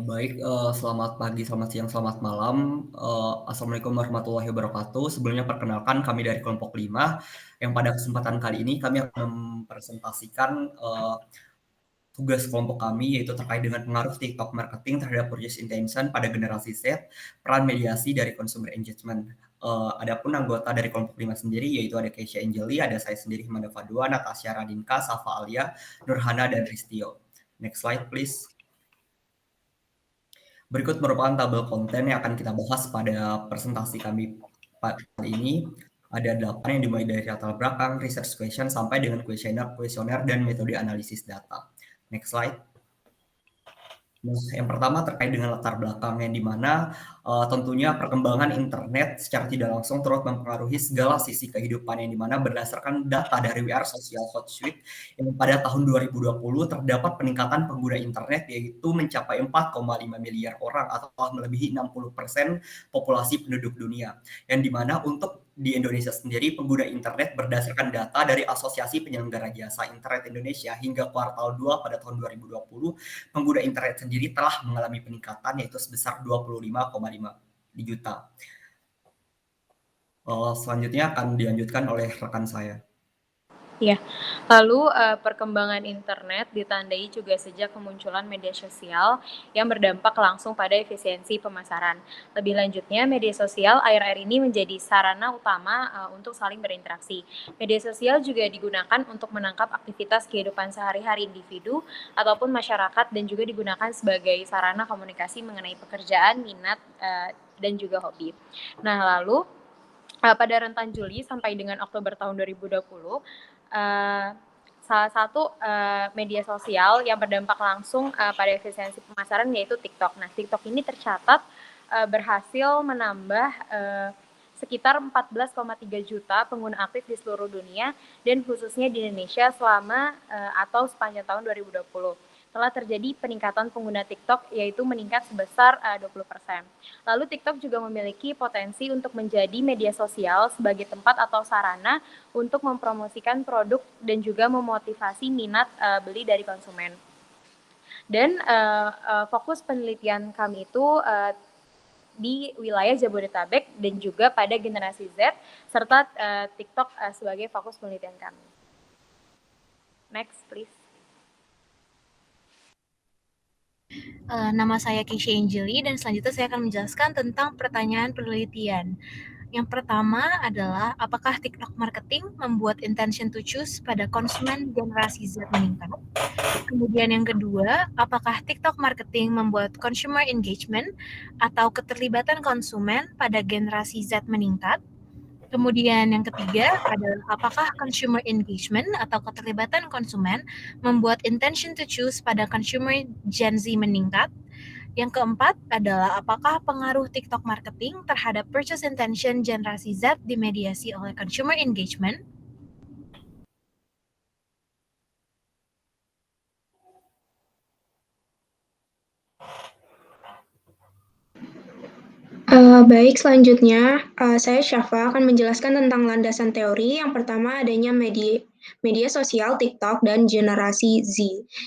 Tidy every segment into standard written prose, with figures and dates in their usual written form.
Baik, selamat pagi, selamat siang, selamat malam. Assalamualaikum warahmatullahi wabarakatuh. Sebelumnya perkenalkan kami dari kelompok 5, yang pada kesempatan kali ini kami akan mempresentasikan, tugas kelompok kami, yaitu terkait dengan pengaruh TikTok marketing terhadap purchase intention pada generasi Z, peran mediasi dari consumer engagement. Adapun anggota dari kelompok 5 sendiri, yaitu ada Keisha Anjeli, ada saya sendiri Himanda Fadua, Natasha Radinka, Safa Alia, Nurhana, dan Ristio. Next slide please. Berikut merupakan tabel konten yang akan kita bahas pada presentasi kami kali ini. Ada 8 yang dimulai dari latar belakang, research question, sampai dengan kuesioner, dan metode analisis data. Next slide. Nah, yang pertama terkait dengan latar belakang yang dimana tentunya perkembangan internet secara tidak langsung turut mempengaruhi segala sisi kehidupan yang dimana berdasarkan data dari WR Social Hot Suite yang pada tahun 2020 terdapat peningkatan pengguna internet yaitu mencapai 4,5 miliar orang atau telah melebihi 60% populasi penduduk dunia. Yang dimana untuk di Indonesia sendiri pengguna internet berdasarkan data dari Asosiasi Penyelenggara Jasa Internet Indonesia hingga kuartal 2 pada tahun 2020 pengguna internet sendiri telah mengalami peningkatan yaitu sebesar 25,5 juta. Selanjutnya akan dilanjutkan oleh rekan saya. Ya, lalu perkembangan internet ditandai juga sejak kemunculan media sosial yang berdampak langsung pada efisiensi pemasaran. Lebih lanjutnya, media sosial akhir-akhir ini menjadi sarana utama untuk saling berinteraksi. Media sosial juga digunakan untuk menangkap aktivitas kehidupan sehari-hari individu ataupun masyarakat dan juga digunakan sebagai sarana komunikasi mengenai pekerjaan, minat, dan juga hobi. Nah, lalu pada rentan Juli sampai dengan Oktober tahun 2020, salah satu media sosial yang berdampak langsung pada efisiensi pemasaran yaitu TikTok. Nah, TikTok ini tercatat berhasil menambah sekitar 14,3 juta pengguna aktif di seluruh dunia dan khususnya di Indonesia selama atau sepanjang tahun 2020. Telah terjadi peningkatan pengguna TikTok yaitu meningkat sebesar 20%. Lalu TikTok juga memiliki potensi untuk menjadi media sosial sebagai tempat atau sarana untuk mempromosikan produk dan juga memotivasi minat beli dari konsumen. Dan fokus penelitian kami itu di wilayah Jabodetabek dan juga pada generasi Z serta TikTok sebagai fokus penelitian kami. Next please. Nama saya Keisha Anjeli dan selanjutnya saya akan menjelaskan tentang pertanyaan penelitian. Yang pertama adalah apakah TikTok marketing membuat intention to choose pada konsumen generasi Z meningkat? Kemudian yang kedua, apakah TikTok marketing membuat consumer engagement atau keterlibatan konsumen pada generasi Z meningkat? Kemudian yang ketiga adalah apakah consumer engagement atau keterlibatan konsumen membuat intention to choose pada consumer Gen Z meningkat? Yang keempat adalah apakah pengaruh TikTok marketing terhadap purchase intention generasi Z dimediasi oleh consumer engagement? Baik, selanjutnya saya Syafa akan menjelaskan tentang landasan teori. Yang pertama adanya media sosial TikTok dan generasi Z,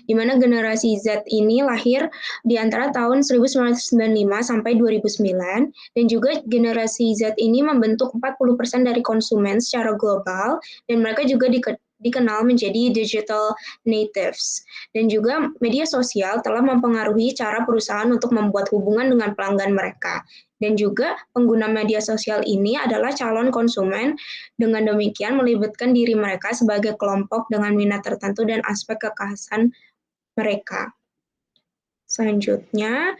di mana generasi Z ini lahir di antara tahun 1995 sampai 2009, dan juga generasi Z ini membentuk 40% dari konsumen secara global, dan mereka juga dikenal menjadi digital natives. Dan juga media sosial telah mempengaruhi cara perusahaan untuk membuat hubungan dengan pelanggan mereka. Dan juga pengguna media sosial ini adalah calon konsumen, dengan demikian melibatkan diri mereka sebagai kelompok dengan minat tertentu dan aspek kekhasan mereka. Selanjutnya,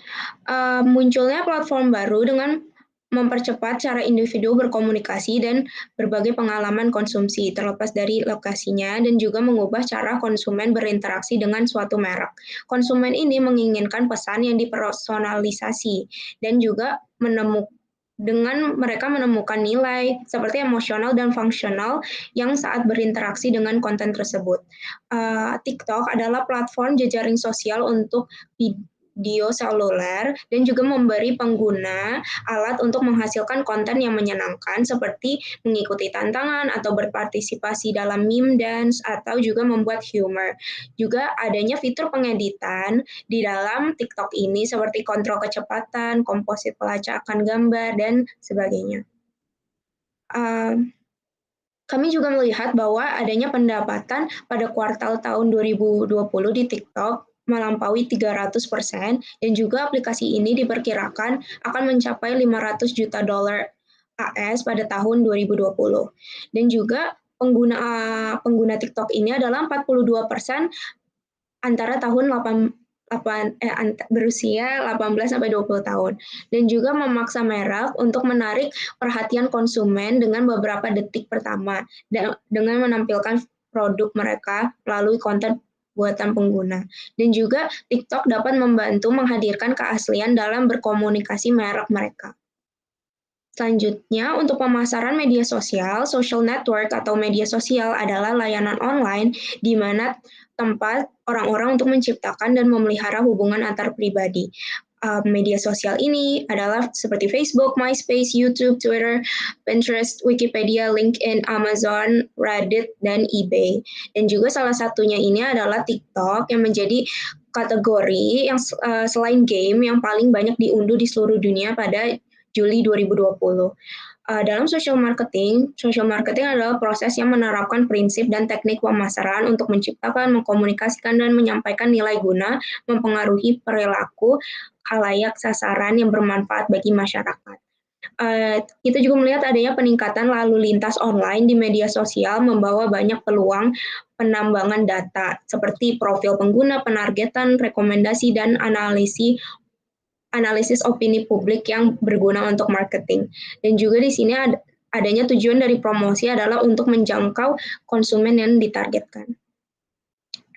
munculnya platform baru dengan mempercepat cara individu berkomunikasi dan berbagai pengalaman konsumsi, terlepas dari lokasinya, dan juga mengubah cara konsumen berinteraksi dengan suatu merek. Konsumen ini menginginkan pesan yang dipersonalisasi dan juga dengan mereka menemukan nilai seperti emosional dan fungsional yang saat berinteraksi dengan konten tersebut. TikTok adalah platform jejaring sosial untuk radio seluler dan juga memberi pengguna alat untuk menghasilkan konten yang menyenangkan seperti mengikuti tantangan atau berpartisipasi dalam meme dance atau juga membuat humor. Juga adanya fitur pengeditan di dalam TikTok ini seperti kontrol kecepatan, komposit pelacakan gambar, dan sebagainya. Kami juga melihat bahwa adanya pendapatan pada kuartal tahun 2020 di TikTok melampaui 300% dan juga aplikasi ini diperkirakan akan mencapai 500 juta dolar AS pada tahun 2020. Dan juga pengguna TikTok ini adalah 42% antara tahun berusia 18 sampai 20 tahun dan juga memaksa merek untuk menarik perhatian konsumen dengan beberapa detik pertama dengan menampilkan produk mereka melalui konten buatan pengguna. Dan juga TikTok dapat membantu menghadirkan keaslian dalam berkomunikasi merek mereka. Selanjutnya, untuk pemasaran media sosial, social network atau media sosial adalah layanan online di mana tempat orang-orang untuk menciptakan dan memelihara hubungan antar pribadi. Media sosial ini adalah seperti Facebook, MySpace, YouTube, Twitter, Pinterest, Wikipedia, LinkedIn, Amazon, Reddit, dan eBay. Dan juga salah satunya ini adalah TikTok yang menjadi kategori yang selain game yang paling banyak diunduh di seluruh dunia pada Juli 2020. Dalam social marketing adalah proses yang menerapkan prinsip dan teknik pemasaran untuk menciptakan, mengkomunikasikan, dan menyampaikan nilai guna, mempengaruhi perilaku khalayak sasaran yang bermanfaat bagi masyarakat. Kita juga melihat adanya peningkatan lalu lintas online di media sosial membawa banyak peluang penambangan data seperti profil pengguna, penargetan, rekomendasi, dan analisis opini publik yang berguna untuk marketing. Dan juga di sini adanya tujuan dari promosi adalah untuk menjangkau konsumen yang ditargetkan.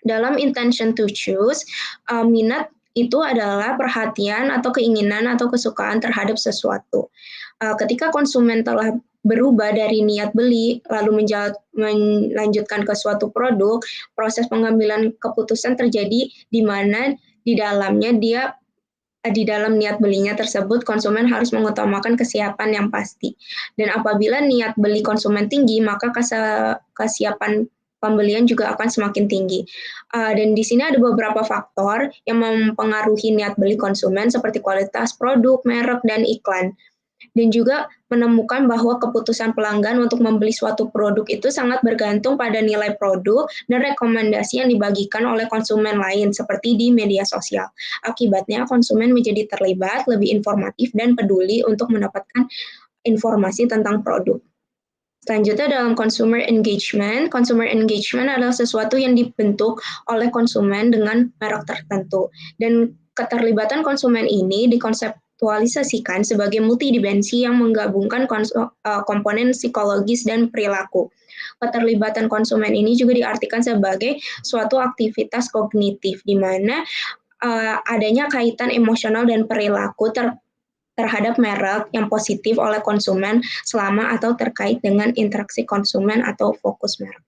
Dalam intention to choose, minat itu adalah perhatian atau keinginan atau kesukaan terhadap sesuatu. Ketika konsumen telah berubah dari niat beli lalu melanjutkan ke suatu produk, proses pengambilan keputusan terjadi di mana di dalam niat belinya tersebut, konsumen harus mengutamakan kesiapan yang pasti. Dan apabila niat beli konsumen tinggi, maka kesiapan pembelian juga akan semakin tinggi. Dan di sini ada beberapa faktor yang mempengaruhi niat beli konsumen seperti kualitas produk, merek, dan iklan. Dan juga menemukan bahwa keputusan pelanggan untuk membeli suatu produk itu sangat bergantung pada nilai produk dan rekomendasi yang dibagikan oleh konsumen lain seperti di media sosial. Akibatnya konsumen menjadi terlibat, lebih informatif, dan peduli untuk mendapatkan informasi tentang produk. Selanjutnya dalam consumer engagement adalah sesuatu yang dibentuk oleh konsumen dengan merek tertentu. Dan keterlibatan konsumen ini dikonseptualisasikan sebagai multidimensi yang menggabungkan komponen psikologis dan perilaku. Keterlibatan konsumen ini juga diartikan sebagai suatu aktivitas kognitif, di mana adanya kaitan emosional dan perilaku terhadap merek yang positif oleh konsumen selama atau terkait dengan interaksi konsumen atau fokus merek.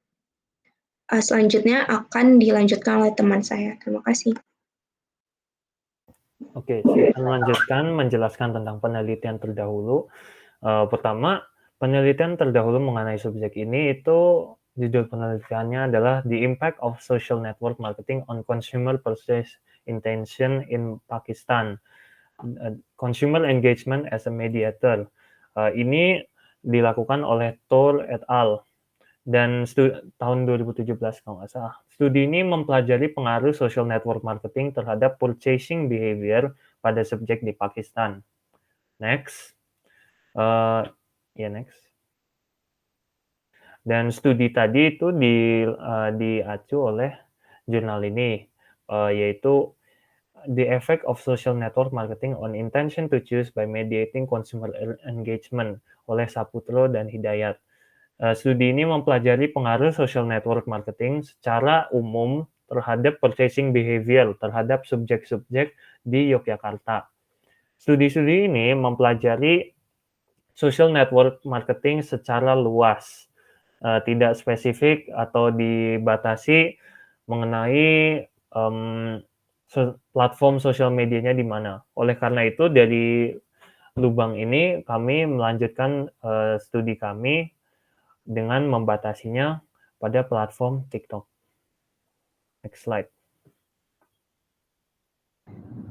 Selanjutnya akan dilanjutkan oleh teman saya. Terima kasih. Oke, saya akan melanjutkan menjelaskan tentang penelitian terdahulu. Pertama, penelitian terdahulu mengenai subjek ini itu judul penelitiannya adalah The Impact of Social Network Marketing on Consumer Purchase Intention in Pakistan. Consumer Engagement as a Mediator. Ini dilakukan oleh Tour et al. Dan tahun 2017 kalau nggak salah. Studi ini mempelajari pengaruh social network marketing terhadap purchasing behavior pada subjek di Pakistan. Next. Next. Dan studi tadi itu diacu oleh jurnal ini, yaitu The Effect of Social Network Marketing on Intention to Choose by Mediating Consumer Engagement oleh Saputro dan Hidayat. Studi ini mempelajari pengaruh social network marketing secara umum terhadap purchasing behavior terhadap subjek-subjek di Yogyakarta. Studi-studi ini mempelajari social network marketing secara luas, tidak spesifik atau dibatasi mengenai platform sosial medianya di mana. Oleh karena itu dari lubang ini kami melanjutkan studi kami dengan membatasinya pada platform TikTok. Next slide.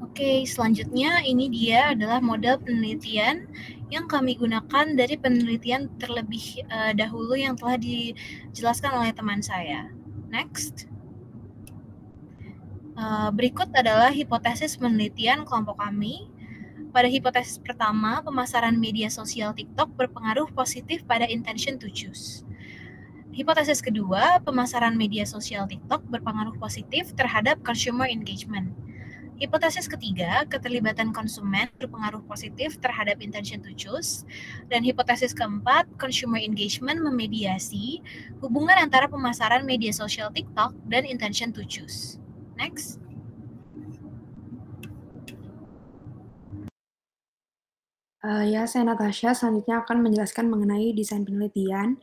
Oke, selanjutnya ini dia adalah model penelitian yang kami gunakan dari penelitian terlebih dahulu yang telah dijelaskan oleh teman saya. Next. Berikut adalah hipotesis penelitian kelompok kami. Pada hipotesis pertama, pemasaran media sosial TikTok berpengaruh positif pada intention to choose. Hipotesis kedua, pemasaran media sosial TikTok berpengaruh positif terhadap consumer engagement. Hipotesis ketiga, keterlibatan konsumen berpengaruh positif terhadap intention to choose. Dan hipotesis keempat, consumer engagement memediasi hubungan antara pemasaran media sosial TikTok dan intention to choose. Next. Ya, saya Natasha, selanjutnya akan menjelaskan mengenai desain penelitian.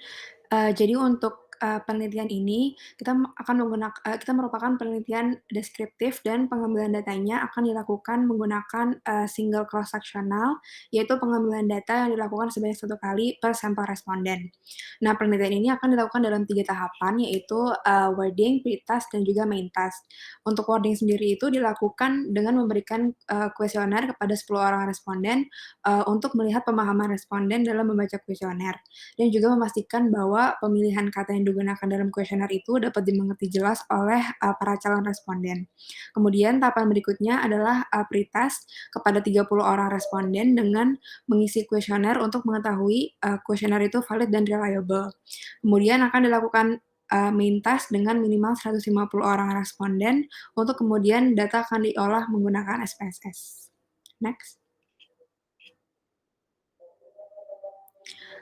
Jadi untuk penelitian ini kita merupakan penelitian deskriptif dan pengambilan datanya akan dilakukan menggunakan single cross-sectional, yaitu pengambilan data yang dilakukan sebanyak 1 kali per sampel responden. Nah, penelitian ini akan dilakukan dalam 3 tahapan, yaitu wording, pre-task, dan juga main task. Untuk wording sendiri itu dilakukan dengan memberikan kuesioner kepada 10 orang responden untuk melihat pemahaman responden dalam membaca kuesioner, dan juga memastikan bahwa pemilihan kata yang digunakan dalam kuesioner itu dapat dimengerti jelas oleh para calon responden. Kemudian tahapan berikutnya adalah pre-task kepada 30 orang responden dengan mengisi kuesioner untuk mengetahui kuesioner itu valid dan reliable. Kemudian akan dilakukan main task dengan minimal 150 orang responden untuk kemudian data akan diolah menggunakan SPSS. Next.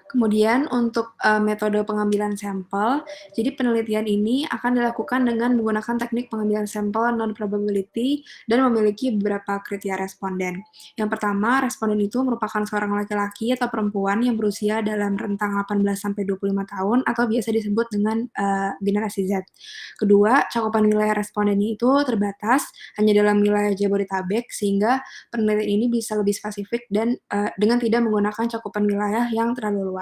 Kemudian untuk metode pengambilan sampel, jadi penelitian ini akan dilakukan dengan menggunakan teknik pengambilan sampel non-probability dan memiliki beberapa kriteria responden. Yang pertama, responden itu merupakan seorang laki-laki atau perempuan yang berusia dalam rentang 18-25 tahun atau biasa disebut dengan generasi Z. Kedua, cakupan wilayah respondennya itu terbatas hanya dalam wilayah Jabodetabek, sehingga penelitian ini bisa lebih spesifik dan dengan tidak menggunakan cakupan wilayah yang terlalu luas.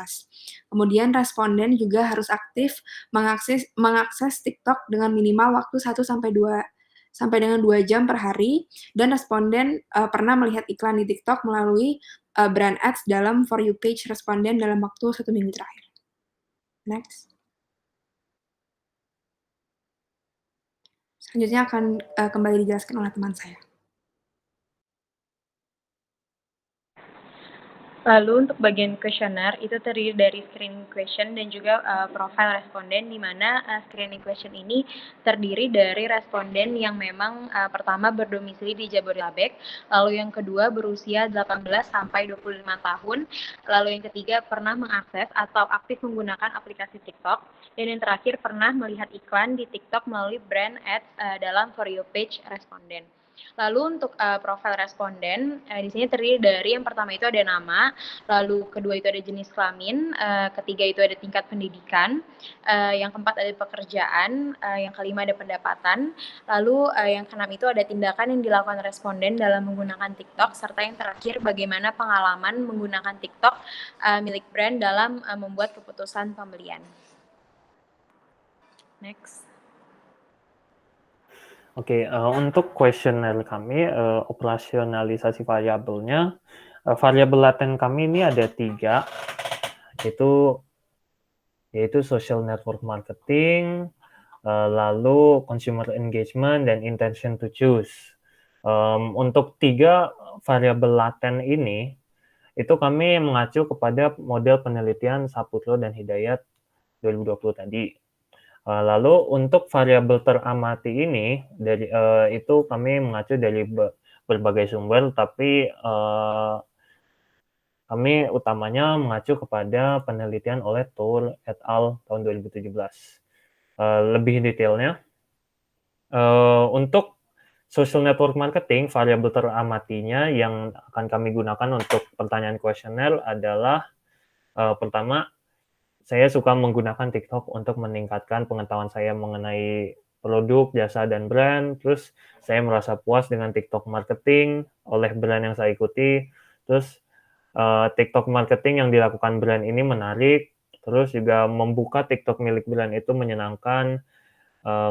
Kemudian responden juga harus aktif mengakses TikTok dengan minimal waktu 1 sampai 2 jam per hari, dan responden pernah melihat iklan di TikTok melalui brand ads dalam For You page responden dalam waktu 1 minggu terakhir. Next. Selanjutnya akan kembali dijelaskan oleh teman saya. Lalu untuk bagian kuesioner itu terdiri dari screening question dan juga profile responden, di mana screening question ini terdiri dari responden yang memang pertama berdomisili di Jabodetabek, lalu yang kedua berusia 18 sampai 25 tahun, lalu yang ketiga pernah mengakses atau aktif menggunakan aplikasi TikTok, dan yang terakhir pernah melihat iklan di TikTok melalui brand ads dalam For You page responden. Lalu untuk profil responden di sini terdiri dari yang pertama itu ada nama, lalu kedua itu ada jenis kelamin, ketiga itu ada tingkat pendidikan, yang keempat ada pekerjaan, yang kelima ada pendapatan, lalu yang keenam itu ada tindakan yang dilakukan responden dalam menggunakan TikTok, serta yang terakhir bagaimana pengalaman menggunakan TikTok milik brand dalam membuat keputusan pembelian. Next. Oke, untuk kuesioner kami, operasionalisasi variabelnya, variabel laten kami ini ada 3, yaitu social network marketing, lalu consumer engagement, dan intention to choose. Untuk 3 variabel laten ini, itu kami mengacu kepada model penelitian Saputro dan Hidayat 2020 tadi. Lalu untuk variabel teramati ini itu kami mengacu dari berbagai sumber, tapi kami utamanya mengacu kepada penelitian oleh Tour et al. Tahun 2017. Lebih detailnya, untuk social network marketing, variabel teramatinya yang akan kami gunakan untuk pertanyaan kuesioner adalah pertama, saya suka menggunakan TikTok untuk meningkatkan pengetahuan saya mengenai produk, jasa, dan brand. Terus saya merasa puas dengan TikTok marketing oleh brand yang saya ikuti. Terus TikTok marketing yang dilakukan brand ini menarik, terus juga membuka TikTok milik brand itu menyenangkan,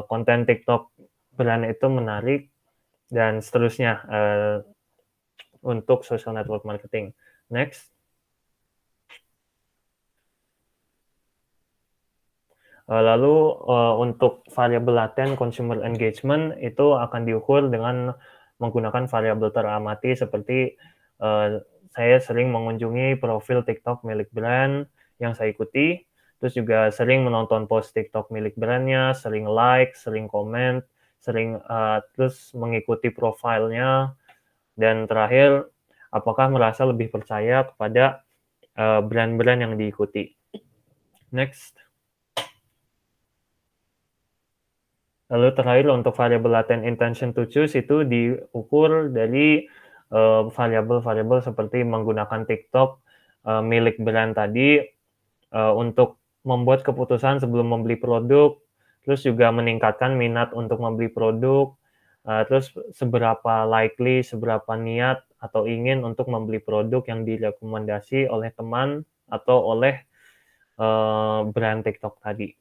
konten TikTok brand itu menarik, dan seterusnya untuk social network marketing. Next. Lalu untuk variabel laten consumer engagement itu akan diukur dengan menggunakan variabel teramati seperti saya sering mengunjungi profil TikTok milik brand yang saya ikuti, terus juga sering menonton post TikTok milik brandnya, sering like, sering komen, sering terus mengikuti profilnya, dan terakhir apakah merasa lebih percaya kepada brand-brand yang diikuti. Next. Lalu terakhir untuk variabel latent intention to choose itu diukur dari variabel-variabel seperti menggunakan TikTok milik brand tadi untuk membuat keputusan sebelum membeli produk, terus juga meningkatkan minat untuk membeli produk, terus seberapa likely, seberapa niat atau ingin untuk membeli produk yang direkomendasi oleh teman atau oleh brand TikTok tadi.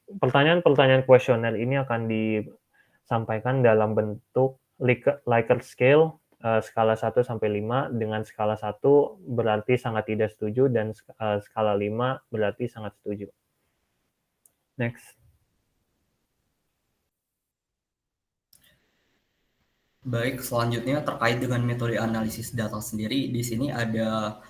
Pertanyaan-pertanyaan kuesioner ini akan disampaikan dalam bentuk Likert scale, skala 1 sampai 5, dengan skala 1 berarti sangat tidak setuju dan skala 5 berarti sangat setuju. Next. Baik, selanjutnya terkait dengan metode analisis data sendiri, di sini ada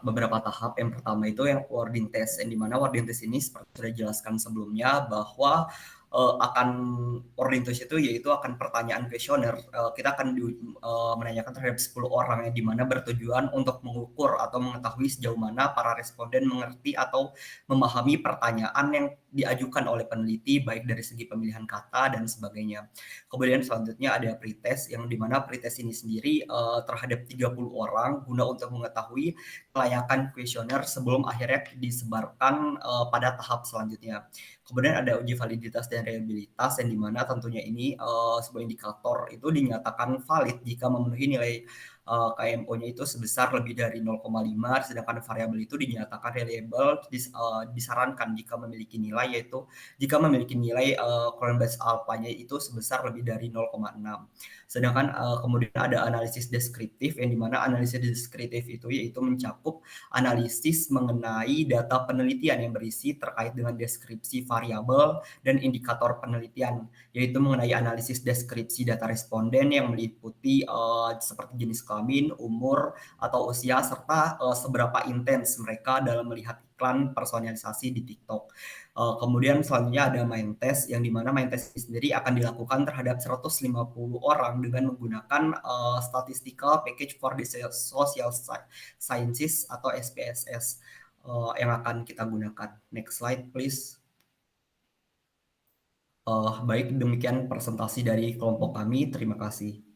beberapa tahap. Yang pertama itu yang wording test, yang dimana wording test ini seperti sudah dijelaskan sebelumnya bahwa akan wording test itu yaitu akan pertanyaan kuesioner. Kita akan menanyakan terhadap 10 orang yang dimana bertujuan untuk mengukur atau mengetahui sejauh mana para responden mengerti atau memahami pertanyaan yang diajukan oleh peneliti baik dari segi pemilihan kata dan sebagainya. Kemudian selanjutnya ada pretest, yang dimana pretest ini sendiri terhadap 30 orang guna untuk mengetahui kelayakan kuesioner sebelum akhirnya disebarkan pada tahap selanjutnya. Kemudian ada uji validitas dan reliabilitas, yang dimana tentunya ini sebuah indikator itu dinyatakan valid jika memenuhi nilai KMO-nya itu sebesar lebih dari 0,5, sedangkan variabel itu dinyatakan reliable, disarankan jika memiliki nilai Coinbase alpha-nya itu sebesar lebih dari 0,6. Sedangkan kemudian ada analisis deskriptif, yang dimana analisis deskriptif itu yaitu mencakup analisis mengenai data penelitian yang berisi terkait dengan deskripsi variabel dan indikator penelitian, yaitu mengenai analisis deskripsi data responden yang meliputi seperti jenis kelamin, umur, atau usia, serta seberapa intens mereka dalam melihat iklan personalisasi di TikTok. Kemudian selanjutnya ada mind test, yang dimana mind test sendiri akan dilakukan terhadap 150 orang dengan menggunakan Statistical Package for the Social Sciences atau SPSS yang akan kita gunakan. Next slide please. Baik, demikian presentasi dari kelompok kami. Terima kasih.